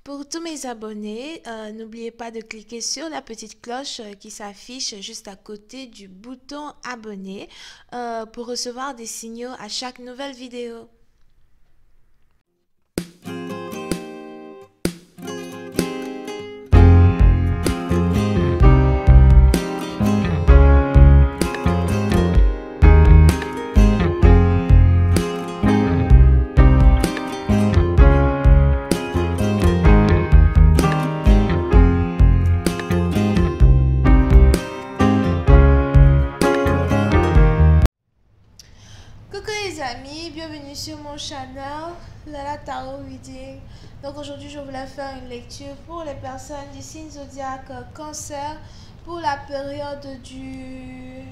Pour tous mes abonnés, n'oubliez pas de cliquer sur la petite cloche qui s'affiche juste à côté du bouton abonner pour recevoir des signaux à chaque nouvelle vidéo. Coucou les amis, bienvenue sur mon channel Lala Tarot Reading. Donc aujourd'hui je voulais faire une lecture pour les personnes du signe zodiaque Cancer pour la période du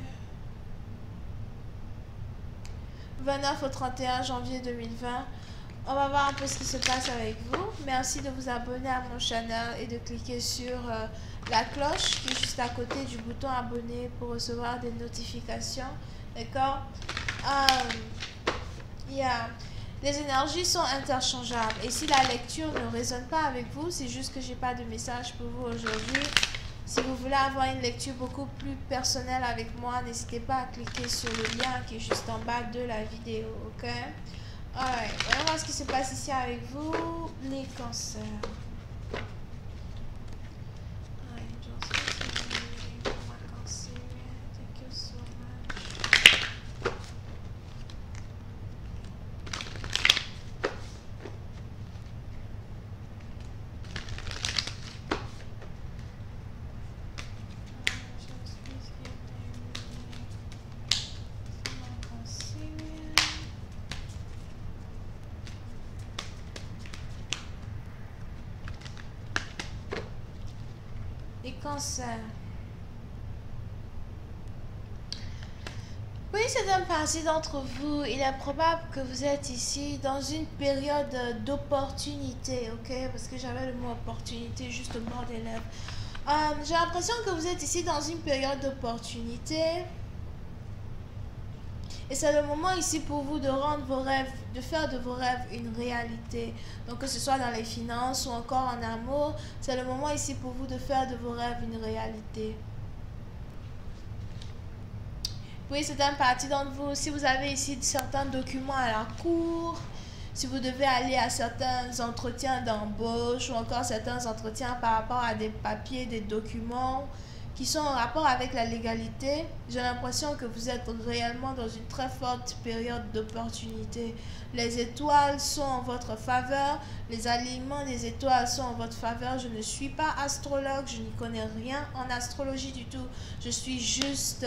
29 au 31 janvier 2020. On va voir un peu ce qui se passe avec vous. Merci de vous abonner à mon channel et de cliquer sur la cloche qui est juste à côté du bouton abonner pour recevoir des notifications. D'accord? Les énergies sont interchangeables et si la lecture ne résonne pas avec vous, c'est juste que j'ai pas de message pour vous aujourd'hui. Si vous voulez avoir une lecture beaucoup plus personnelle avec moi, n'hésitez pas à cliquer sur le lien qui est juste en bas de la vidéo, ok? Alright, on va voir ce qui se passe ici avec vous, les cancers. Les cancers. Oui, c'est une partie d'entre vous. Il est probable que vous êtes ici dans une période d'opportunité, ok? Parce que j'avais le mot opportunité juste au bord des lèvres. J'ai l'impression que vous êtes ici dans une période d'opportunité. Et c'est le moment ici pour vous de rendre vos rêves, de faire de vos rêves une réalité. Donc que ce soit dans les finances ou encore en amour, c'est le moment ici pour vous de faire de vos rêves une réalité. Oui, c'est une partie d'entre vous. Si vous avez ici certains documents à la cour, si vous devez aller à certains entretiens d'embauche ou encore certains entretiens par rapport à des papiers, des documents qui sont en rapport avec la légalité, j'ai l'impression que vous êtes réellement dans une très forte période d'opportunité. Les étoiles sont en votre faveur, les alignements des étoiles sont en votre faveur. Je ne suis pas astrologue, je n'y connais rien en astrologie du tout. Je suis juste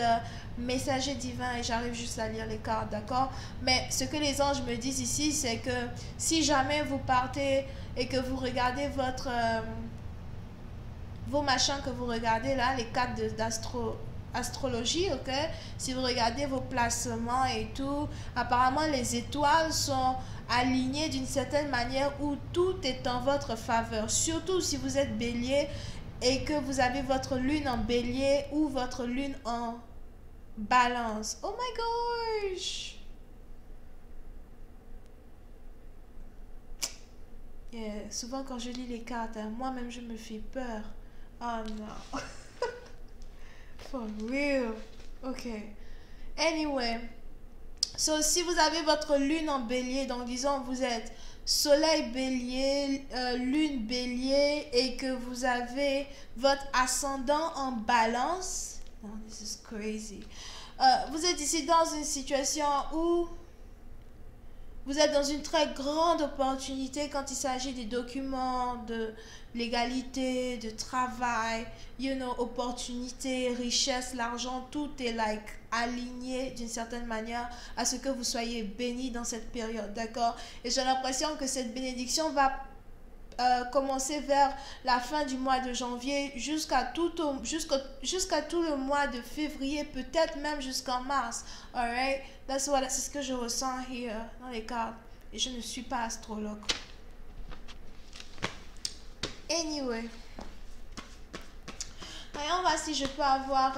messager divin et j'arrive juste à lire les cartes, d'accord? Mais ce que les anges me disent ici, c'est que si jamais vous partez et que vous regardez votre... vos machins que vous regardez là, les cartes d'astrologie, ok? Si vous regardez vos placements et tout, apparemment les étoiles sont alignées d'une certaine manière où tout est en votre faveur. Surtout si vous êtes bélier et que vous avez votre lune en bélier ou votre lune en balance. Oh my gosh! Yeah. Souvent quand je lis les cartes, moi-même je me fais peur. Oh non. For real. Ok. Anyway. So, si vous avez votre lune en bélier, donc disons vous êtes soleil bélier, lune bélier et que vous avez votre ascendant en balance. Oh, this is crazy. Vous êtes ici dans une situation où vous êtes dans une très grande opportunité quand il s'agit des documents, de l'égalité, de travail, opportunité, richesse, l'argent, tout est aligné d'une certaine manière à ce que vous soyez bénis dans cette période, d'accord? Et j'ai l'impression que cette bénédiction va commencer vers la fin du mois de janvier jusqu'à tout le mois de février, peut-être même jusqu'en mars. Alright, c'est ce que je ressens here dans les cartes. Et je ne suis pas astrologue. Anyway, voyons voir si je peux avoir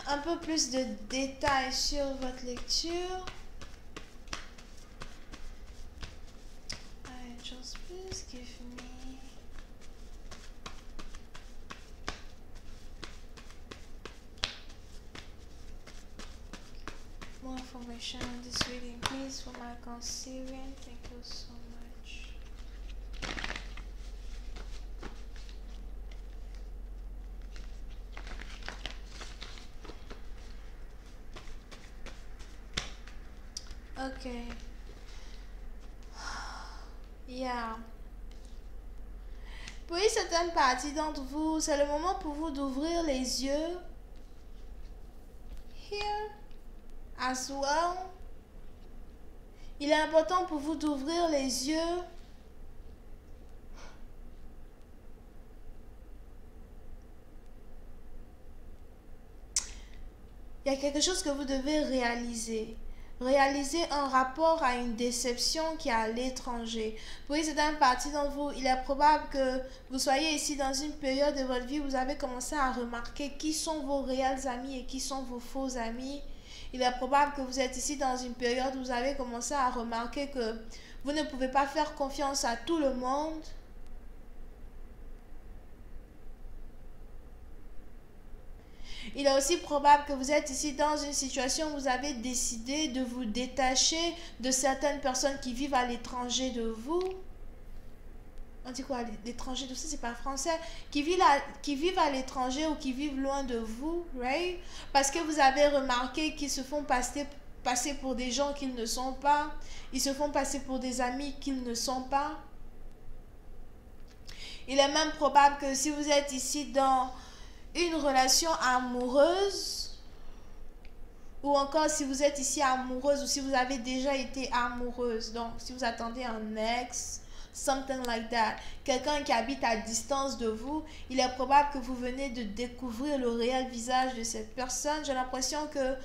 un peu plus de détails sur votre lecture. Angels, please give me more information on this reading, please, for my conceiving. Thank you so much. Okay. Yeah. Pour une certaine partie d'entre vous, c'est le moment pour vous d'ouvrir les yeux. Here as well. Il est important pour vous d'ouvrir les yeux. Il y a quelque chose que vous devez réaliser. Réaliser un rapport à une déception qui est à l'étranger. Pour une certaine partie d'entre vous, il est probable que vous soyez ici dans une période de votre vie où vous avez commencé à remarquer qui sont vos réels amis et qui sont vos faux amis. Il est probable que vous êtes ici dans une période où vous avez commencé à remarquer que vous ne pouvez pas faire confiance à tout le monde. Il est aussi probable que vous êtes ici dans une situation où vous avez décidé de vous détacher de certaines personnes qui vivent à l'étranger de vous. On dit quoi, l'étranger de ça, c'est pas français. Qui vivent à l'étranger ou qui vivent loin de vous, right? Parce que vous avez remarqué qu'ils se font passer pour des gens qu'ils ne sont pas. Ils se font passer pour des amis qu'ils ne sont pas. Il est même probable que si vous êtes ici dans une relation amoureuse, ou encore si vous êtes ici amoureuse, ou si vous avez déjà été amoureuse, donc si vous attendez un ex, something like that, quelqu'un qui habite à distance de vous, il est probable que vous venez de découvrir le réel visage de cette personne. J'ai l'impression que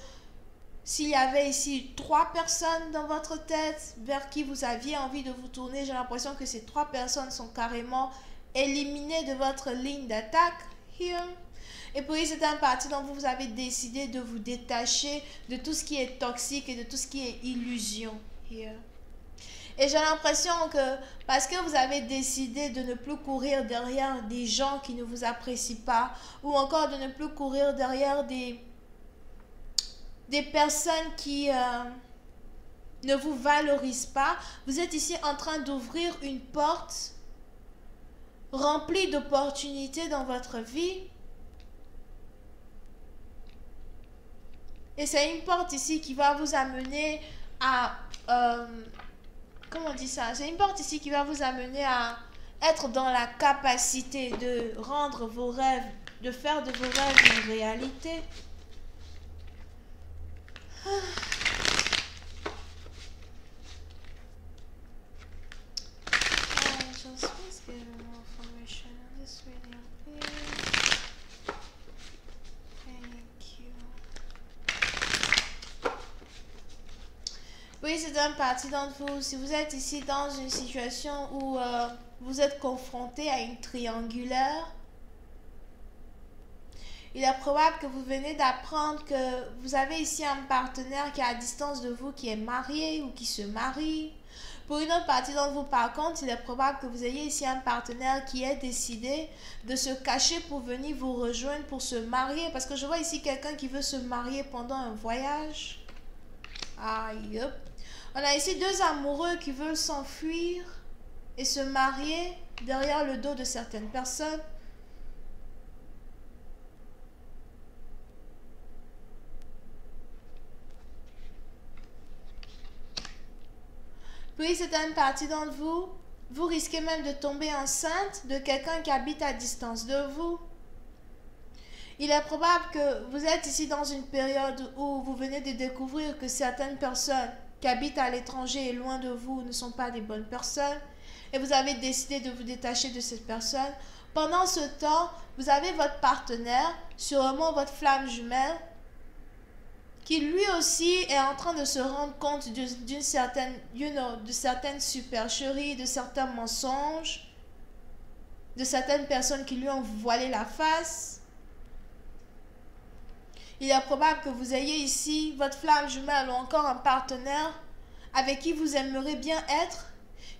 s'il y avait ici 3 personnes dans votre tête vers qui vous aviez envie de vous tourner, j'ai l'impression que ces 3 personnes sont carrément éliminées de votre ligne d'attaque. Here. Et pour cette partie dont vous avez décidé de vous détacher de tout ce qui est toxique et de tout ce qui est illusion. Here. Et j'ai l'impression que parce que vous avez décidé de ne plus courir derrière des gens qui ne vous apprécient pas, ou encore de ne plus courir derrière des personnes qui ne vous valorisent pas, vous êtes ici en train d'ouvrir une porte remplie d'opportunités dans votre vie. Et c'est une porte ici qui va vous amener à... comment on dit ça? C'est une porte ici qui va vous amener à être dans la capacité de rendre vos rêves, de faire de vos rêves une réalité. Oui, c'est une partie d'entre vous. Si vous êtes ici dans une situation où vous êtes confronté à une triangulaire, il est probable que vous venez d'apprendre que vous avez ici un partenaire qui est à distance de vous, qui est marié ou qui se marie. Pour une autre partie d'entre vous, par contre, il est probable que vous ayez ici un partenaire qui ait décidé de se cacher pour venir vous rejoindre pour se marier. Parce que je vois ici quelqu'un qui veut se marier pendant un voyage. Ah, yep. On a ici 2 amoureux qui veulent s'enfuir et se marier derrière le dos de certaines personnes. Puis c'est une partie d'entre vous, vous risquez même de tomber enceinte de quelqu'un qui habite à distance de vous. Il est probable que vous êtes ici dans une période où vous venez de découvrir que certaines personnes qui habitent à l'étranger et loin de vous ne sont pas des bonnes personnes et vous avez décidé de vous détacher de cette personne. Pendant ce temps, vous avez votre partenaire, sûrement votre flamme jumelle, qui lui aussi est en train de se rendre compte d'une certaine, de certaines supercheries, de certains mensonges, de certaines personnes qui lui ont voilé la face. Il est probable que vous ayez ici votre flamme jumelle ou encore un partenaire avec qui vous aimeriez bien être,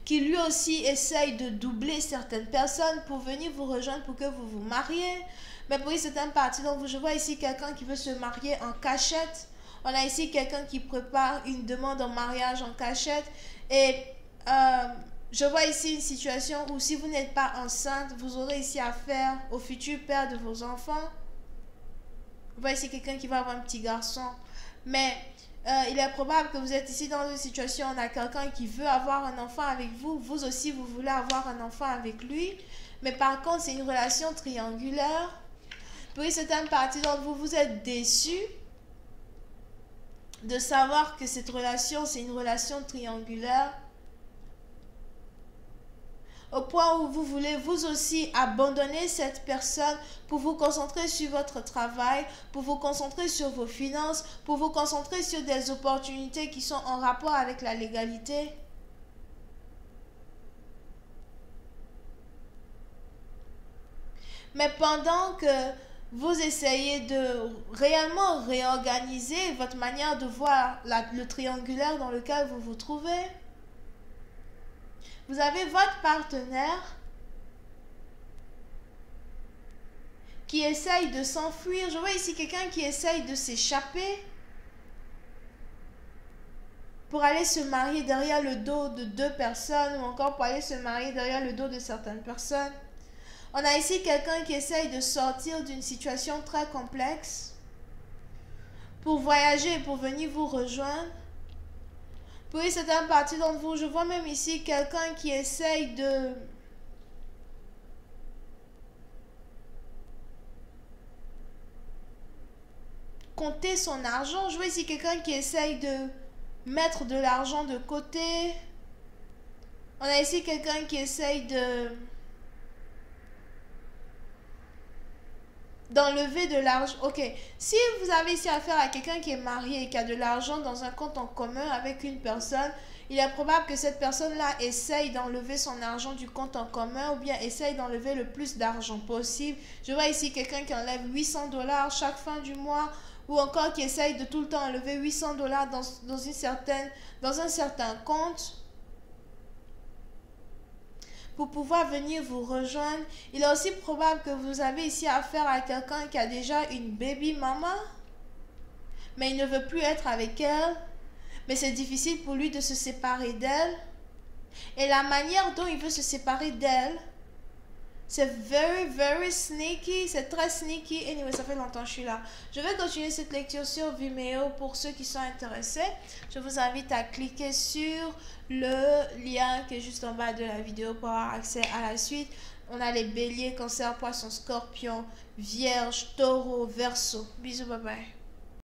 qui lui aussi essaye de doubler certaines personnes pour venir vous rejoindre pour que vous vous mariez. Mais pour une certaine partie d'entre vous, je vois ici quelqu'un qui veut se marier en cachette. On a ici quelqu'un qui prépare une demande en mariage en cachette. Et je vois ici une situation où si vous n'êtes pas enceinte, vous aurez ici affaire au futur père de vos enfants. Je vois ici quelqu'un qui va avoir un petit garçon. Mais il est probable que vous êtes ici dans une situation où on a quelqu'un qui veut avoir un enfant avec vous. Vous aussi, vous voulez avoir un enfant avec lui. Mais par contre, c'est une relation triangulaire. Pour une certaine partie d'entre vous, vous êtes déçus de savoir que cette relation, c'est une relation triangulaire. Au point où vous voulez vous aussi abandonner cette personne pour vous concentrer sur votre travail, pour vous concentrer sur vos finances, pour vous concentrer sur des opportunités qui sont en rapport avec la légalité. Mais pendant que vous essayez de réellement réorganiser votre manière de voir le triangulaire dans lequel vous vous trouvez, vous avez votre partenaire qui essaye de s'enfuir. Je vois ici quelqu'un qui essaye de s'échapper pour aller se marier derrière le dos de deux personnes ou encore pour aller se marier derrière le dos de certaines personnes. On a ici quelqu'un qui essaye de sortir d'une situation très complexe pour voyager, pour venir vous rejoindre. Pour une certaine partie d'entre vous, je vois même ici quelqu'un qui essaye de compter son argent. Je vois ici quelqu'un qui essaye de mettre de l'argent de côté. On a ici quelqu'un qui essaye d'enlever de l'argent. Ok, si vous avez ici affaire à quelqu'un qui est marié et qui a de l'argent dans un compte en commun avec une personne, il est probable que cette personne-là essaye d'enlever son argent du compte en commun ou bien essaye d'enlever le plus d'argent possible. Je vois ici quelqu'un qui enlève 800 $ chaque fin du mois ou encore qui essaye de tout le temps enlever 800 $ dans un certain compte pour pouvoir venir vous rejoindre. Il est aussi probable que vous avez ici affaire à quelqu'un qui a déjà une baby mama, mais il ne veut plus être avec elle, mais c'est difficile pour lui de se séparer d'elle. Et la manière dont il veut se séparer d'elle, c'est very sneaky, c'est très sneaky. Anyway, ça fait longtemps que je suis là. Je vais continuer cette lecture sur Vimeo pour ceux qui sont intéressés. Je vous invite à cliquer sur le lien qui est juste en bas de la vidéo pour avoir accès à la suite. On a les béliers, cancer, poisson, scorpion, vierge, taureau, verseau. Bisous, bye bye.